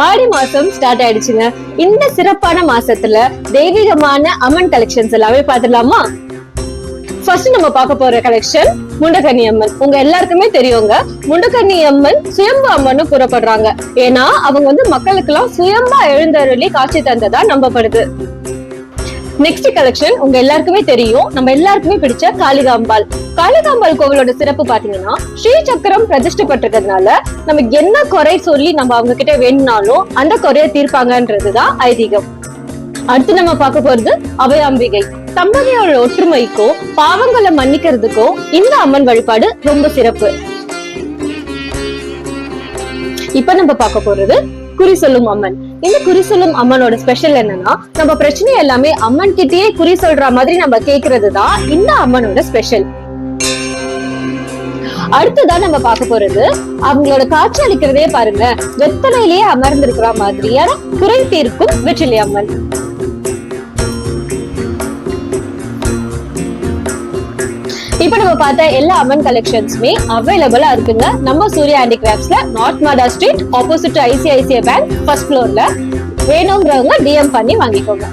ஆடி மாசம் ஸ்டார்ட் ஆயிடுச்சுங்க. இந்த சிறப்பான மாசத்துல தெய்வீகமான அம்மன் கலெக்ஷன்ஸ் எல்லாமே பாத்துடலாமா? ஃபர்ஸ்ட் நம்ம பார்க்க போற கலெக்ஷன் முண்டகன்னி அம்மன். உங்க எல்லாருக்குமே தெரியுங்க, முண்டகன்னி அம்மன் சுயம்பு அம்மன் கூறப்படுறாங்க. ஏன்னா அவங்க மக்களுக்கு எல்லாம் சுயம்பா எழுந்தருளி காட்சி தந்ததா நம்பப்படுது. நெக்ஸ்ட் கலெக்ஷன் உங்க எல்லாருக்குமே தெரியும், நம்ம எல்லாருக்குமே பிடிச்ச காளிகாம்பாள். காளிகாம்பாள் கோவிலோட சிறப்பு பாத்தீங்கன்னா, ஸ்ரீ சக்கரம் பிரதிஷ்டப்பட்டிருக்கிறதுனால நம்ம என்ன குறை சொல்லி நம்ம அவங்க கிட்ட வேணும்னாலும் அந்த குறைய தீர்ப்பாங்கன்றதுதான் ஐதீகம். அடுத்து நம்ம பார்க்க போறது அபயாம்பிகை. தம்பதியோட ஒற்றுமைக்கும் பாவங்களை மன்னிக்கிறதுக்கும் இந்த அம்மன் வழிபாடு ரொம்ப சிறப்பு. இப்ப நம்ம பார்க்க போறது குறி சொல்லும் அம்மன். இந்த குறி சொல்லும் அம்மனோட ஸ்பெஷல் என்னன்னா, நம்ம பிரச்சனை எல்லாமே அம்மன் கிட்டயே குறி சொல்ற மாதிரி நம்ம கேக்குறது தான் இந்த அம்மனோட ஸ்பெஷல். அடுத்ததான் நம்ம பார்க்க போறது, அவங்களோட காட்சி அளிக்கிறதே பாருங்க, வெத்தலையிலேயே அமர்ந்திருக்கிற மாதிரியான குறை தீர்க்கும் வெற்றிலை அம்மன். இப்ப நம்ம பார்த்த எல்லா அம்மன் கலெக்ஷன்ஸுமே அவைலபிளா இருக்குங்க நம்ம சூர்யா ஹேண்டிகிராஃப்ட்ஸ்ல, நார்த் மாடா street, opposite ICICI bank, first ஃப்ளோர்ல. வேணுங்கிறவங்க DM பண்ணி வாங்கிக்கோங்க.